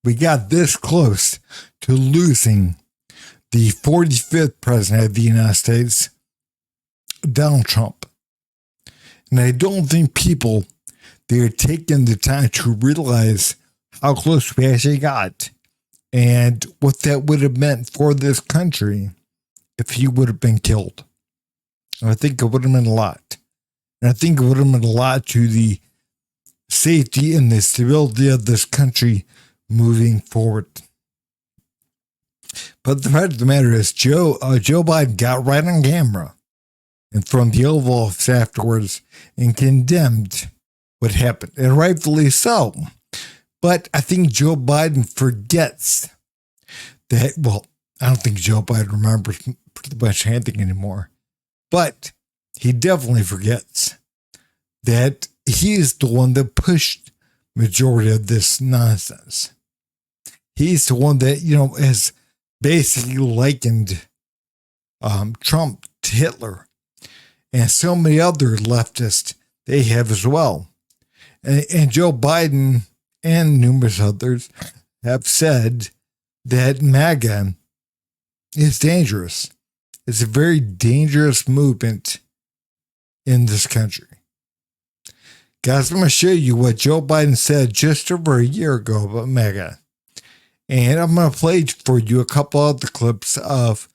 we got this close to losing the 45th president of the United States, Donald Trump. And I don't think people, they're taking the time to realize how close we actually got and what that would have meant for this country if he would have been killed. And I think it would have meant a lot. And I think it would have meant a lot to the safety and the stability of this country moving forward. But the fact of the matter is, Joe Biden got right on camera and from the Oval Office afterwards and condemned what happened, and rightfully so. But I think Joe Biden forgets that, well, I don't think Joe Biden remembers pretty much anything anymore, but he definitely forgets that he is the one that pushed majority of this nonsense. He's the one that, has basically likened Trump to Hitler, and so many other leftists they have as well. And Joe Biden and numerous others have said that MAGA is dangerous. It's a very dangerous movement in this country. Guys, I'm going to show you what Joe Biden said just over a year ago about MAGA. And I'm going to play for you a couple of the clips of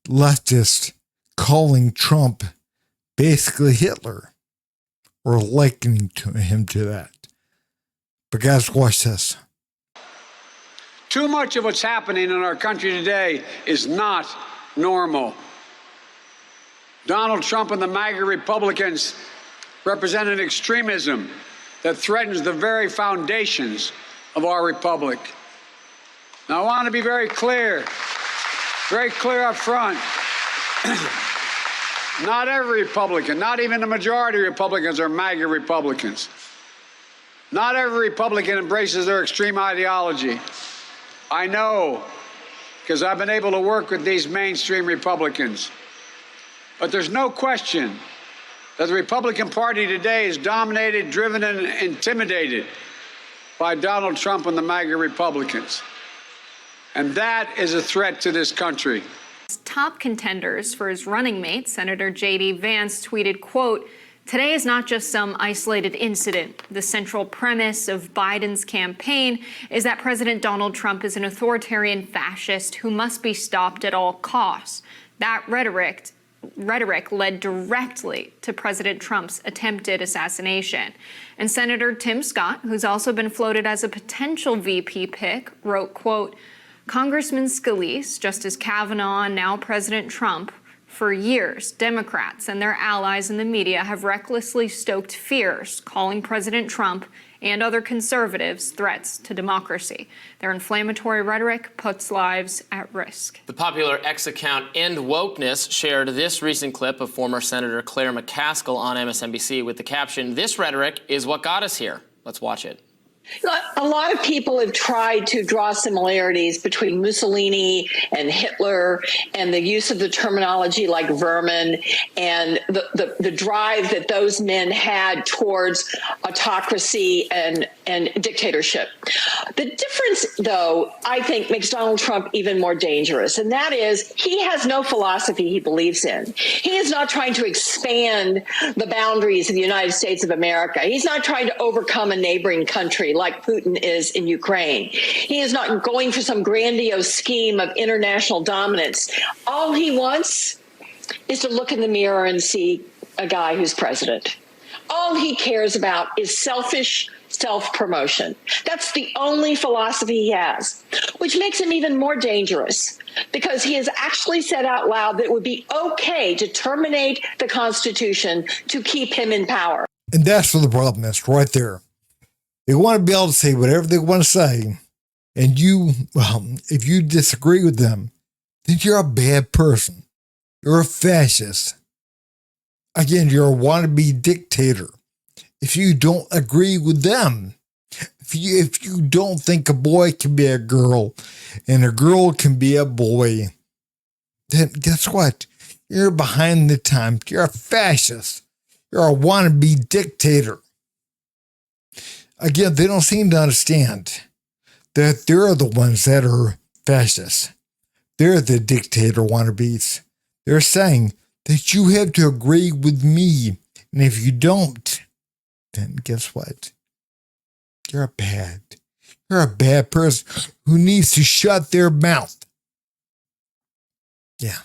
leftists calling Trump basically Hitler, or likening him to that. But guys, watch this. Too much of what's happening in our country today is not normal. Donald Trump and the MAGA Republicans represent an extremism that threatens the very foundations of our republic. Now, I want to be very clear up front. Not every Republican, not even the majority of Republicans are MAGA Republicans. Not every Republican embraces their extreme ideology. I know, because I've been able to work with these mainstream Republicans. But there's no question that the Republican Party today is dominated, driven, and intimidated by Donald Trump and the MAGA Republicans. And that is a threat to this country. Top contenders for his running mate, Senator J.D. Vance, tweeted, quote, "Today is not just some isolated incident. The central premise of Biden's campaign is that President Donald Trump is an authoritarian fascist who must be stopped at all costs. That rhetoric led directly to President Trump's attempted assassination." And Senator Tim Scott, who's also been floated as a potential VP pick, wrote, quote, "Congressman Scalise, Justice Kavanaugh, and now President Trump, for years, Democrats and their allies in the media have recklessly stoked fears, calling President Trump and other conservatives threats to democracy. Their inflammatory rhetoric puts lives at risk." The popular X account End Wokeness shared this recent clip of former Senator Claire McCaskill on MSNBC with the caption, "This rhetoric is what got us here." Let's watch it. A lot of people have tried to draw similarities between Mussolini and Hitler and the use of the terminology like vermin and the drive that those men had towards autocracy and dictatorship. The difference, though, I think makes Donald Trump even more dangerous, and that is he has no philosophy he believes in. He is not trying to expand the boundaries of the United States of America. He's not trying to overcome a neighboring country like Putin is in Ukraine. He is not going for some grandiose scheme of international dominance. All he wants is to look in the mirror and see a guy who's president. All he cares about is selfish self-promotion. That's the only philosophy he has, which makes him even more dangerous because he has actually said out loud that it would be okay to terminate the Constitution to keep him in power. And that's where the problem is, right there. They want to be able to say whatever they want to say, and if you disagree with them, then you're a bad person. You're a fascist. Again, you're a wannabe dictator. If you don't agree with them, if you don't think a boy can be a girl and a girl can be a boy, then guess what? You're behind the times. You're a fascist. You're a wannabe dictator. Again, they don't seem to understand that they're the ones that are fascists. They're the dictator wannabes. They're saying that you have to agree with me. And if you don't, then guess what? You're a bad person who needs to shut their mouth. Yeah.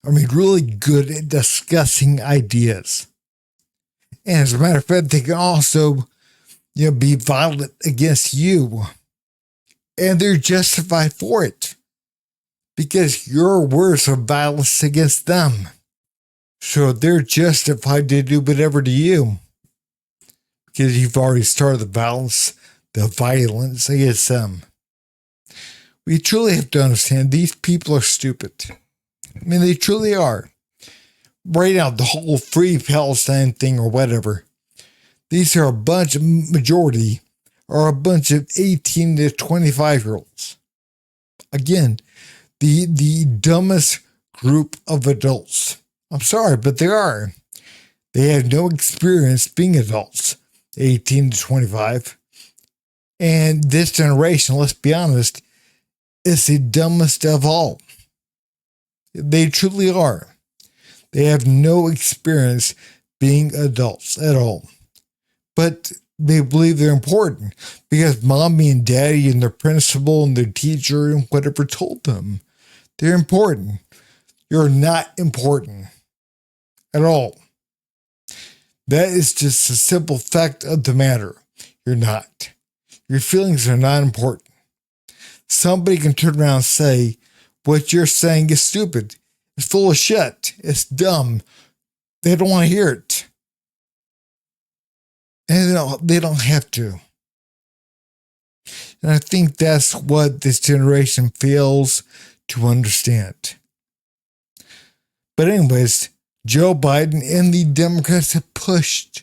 I mean, really good at discussing ideas. And as a matter of fact, they can also, be violent against you. And they're justified for it. Because your words are violence against them. So they're justified to do whatever to you. Because you've already started the violence against them. We truly have to understand these people are stupid. I mean, they truly are. Right now, the whole free Palestine thing or whatever. These are majority are a bunch of 18 to 25-year-olds. Again, the dumbest group of adults. I'm sorry, but they are. They have no experience being adults, 18 to 25. And this generation, let's be honest, is the dumbest of all. They truly are. They have no experience being adults at all. But they believe they're important because mommy and daddy and their principal and their teacher and whatever told them they're important. You're not important at all. That is just a simple fact of the matter. You're not. Your feelings are not important. Somebody can turn around and say, what you're saying is stupid. It's full of shit. It's dumb. They don't want to hear it. And they don't have to. And I think that's what this generation fails to understand. But anyways, Joe Biden and the Democrats have pushed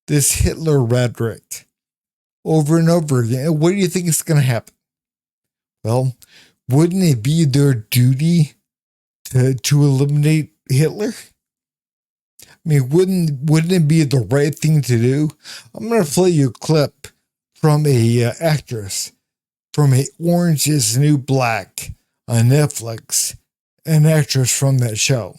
this Hitler rhetoric over and over again. And what do you think is going to happen? Well, wouldn't it be their duty to eliminate Hitler? I mean, wouldn't it be the right thing to do? I'm going to play you a clip from a actress from a Orange is the New Black on Netflix, an actress from that show.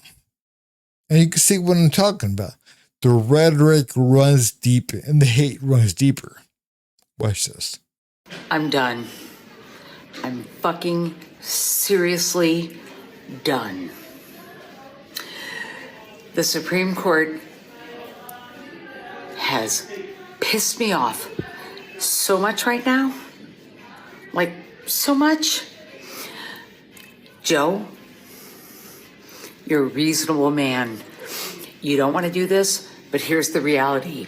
And you can see what I'm talking about. The rhetoric runs deep and the hate runs deeper. Watch this. I'm done. I'm fucking seriously done. The Supreme Court has pissed me off so much right now. Like, so much. Joe, you're a reasonable man. You don't want to do this, but here's the reality.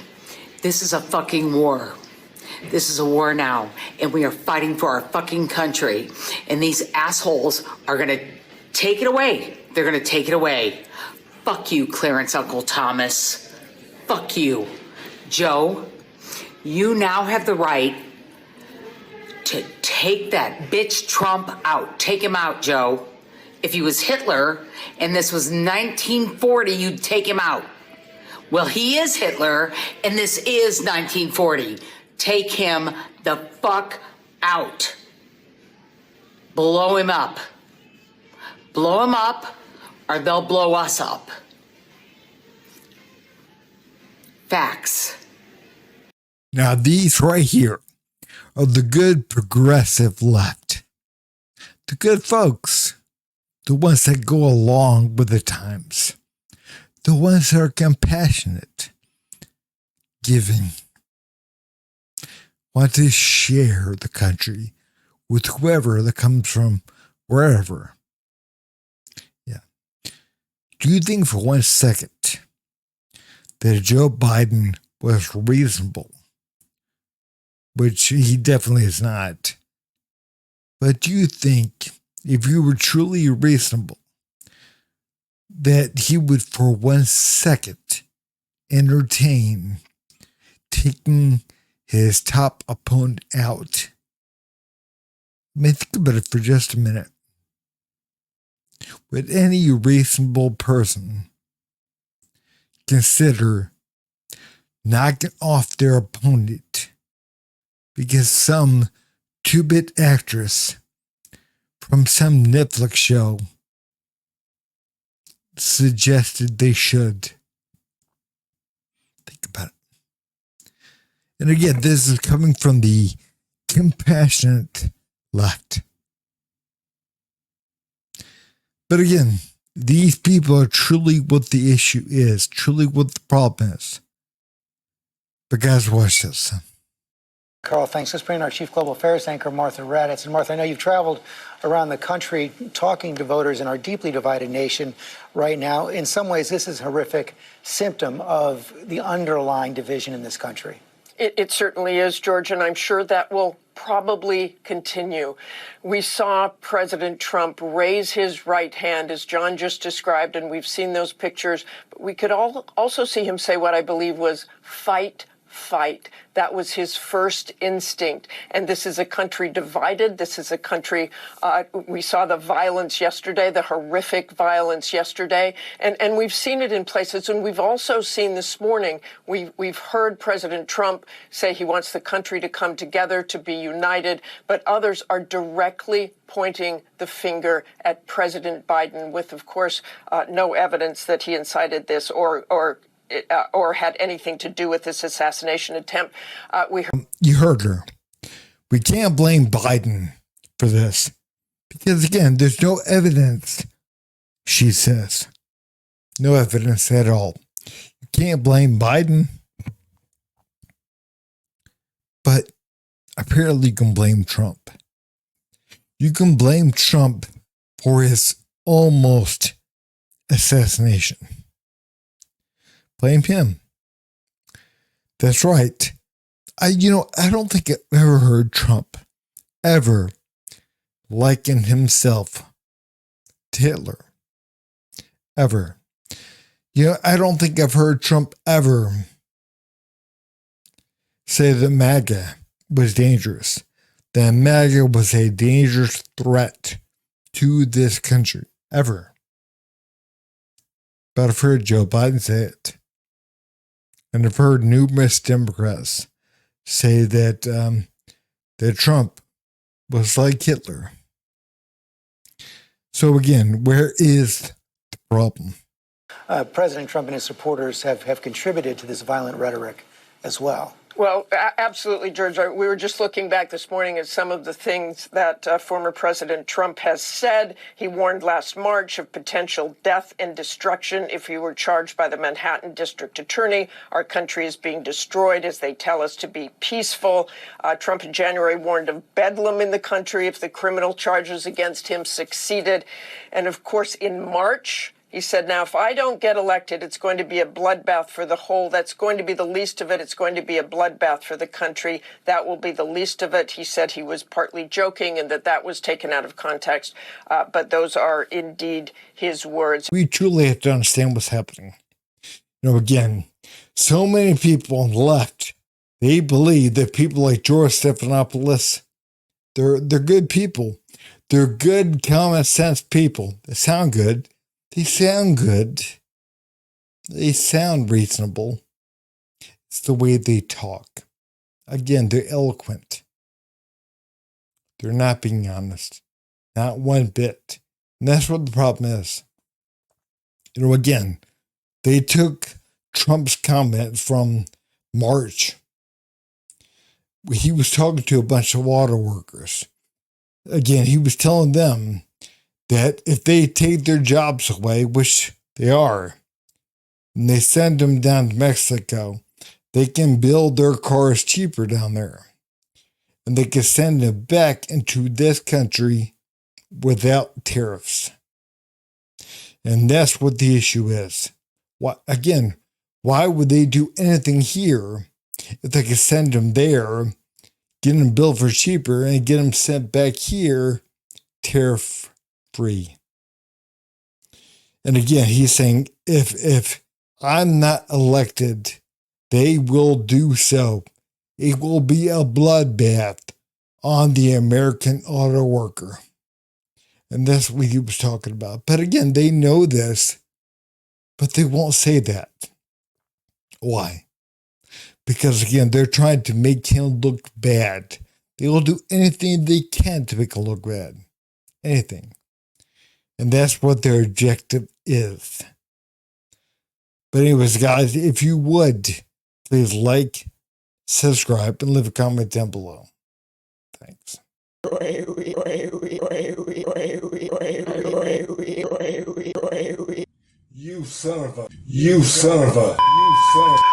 This is a fucking war. This is a war now, and we are fighting for our fucking country. And these assholes are going to take it away. They're going to take it away. Fuck you, Clarence Uncle Thomas. Fuck you. Joe, you now have the right to take that bitch Trump out. Take him out, Joe. If he was Hitler and this was 1940, you'd take him out. Well, he is Hitler and this is 1940. Take him the fuck out. Blow him up. Blow him up or they'll blow us up. Facts. Now, these right here are the good progressive left. The good folks. The ones that go along with the times. The ones that are compassionate. Giving. Want to share the country with whoever that comes from wherever. Yeah. Do you think for 1 second that Joe Biden was reasonable? Which he definitely is not. But do you think if you were truly reasonable that he would for 1 second entertain taking his top opponent out? I mean, think about it for just a minute. Would any reasonable person consider knocking off their opponent because some two-bit actress from some Netflix show suggested they should. Think about it. And again, this is coming from the compassionate left. But again, these people are truly what the issue is, truly what the problem is. But guys, watch this. Carl, thanks. Let's bring in our Chief Global Affairs anchor, Martha Raddatz. And Martha, I know you've traveled around the country talking to voters in our deeply divided nation right now. In some ways, this is a horrific symptom of the underlying division in this country. It certainly is, George, and I'm sure that will probably continue. We saw President Trump raise his right hand, as John just described, and we've seen those pictures. But we could also see him say what I believe was fight. That was his first instinct. And this is a country divided. This is a country, we saw the violence yesterday, the horrific violence yesterday. And we've seen it in places. And we've also seen this morning, we've heard President Trump say he wants the country to come together, to be united. But others are directly pointing the finger at President Biden with, of course, no evidence that he incited this or had anything to do with this assassination attempt. You heard her. We can't blame Biden for this because, again, there's no evidence, she says. No evidence at all. You can't blame Biden, but apparently you can blame Trump. You can blame Trump for his almost assassination. Blame him. That's right. I don't think I've ever heard Trump ever liken himself to Hitler. Ever. I don't think I've heard Trump ever say that MAGA was dangerous. That MAGA was a dangerous threat to this country. Ever. But I've heard Joe Biden say it. And I've heard numerous Democrats say that that Trump was like Hitler. So again, where is the problem? President Trump and his supporters have contributed to this violent rhetoric as well. Well, absolutely, George. We were just looking back this morning at some of the things that former President Trump has said. He warned last March of potential death and destruction if he were charged by the Manhattan District Attorney. Our country is being destroyed as they tell us to be peaceful. Trump in January warned of bedlam in the country if the criminal charges against him succeeded. And of course, in March, he said, now, if I don't get elected, it's going to be a bloodbath for the whole. That's going to be the least of it. It's going to be a bloodbath for the country. That will be the least of it. He said he was partly joking and that was taken out of context. But those are indeed his words. We truly have to understand what's happening. Again, so many people on the left, they believe that people like George Stephanopoulos, they're good people. They're good, common sense people. They sound good. They sound good. They sound reasonable. It's the way they talk. Again, they're eloquent. They're not being honest. Not one bit. And that's what the problem is. Again, they took Trump's comment from March. He was talking to a bunch of water workers. Again, he was telling them that if they take their jobs away, which they are, and they send them down to Mexico, they can build their cars cheaper down there. And they can send them back into this country without tariffs. And that's what the issue is. Why would they do anything here if they could send them there, get them built for cheaper, and get them sent back here tariff free? And again, he's saying if I'm not elected, they will do so. It will be a bloodbath on the American auto worker. And that's what he was talking about. But again, they know this, but they won't say that. Why? Because again, they're trying to make him look bad. They will do anything they can to make it look bad. Anything. And that's what their objective is. But anyways, guys, if you would, please like, subscribe, and leave a comment down below. Thanks. You son of a.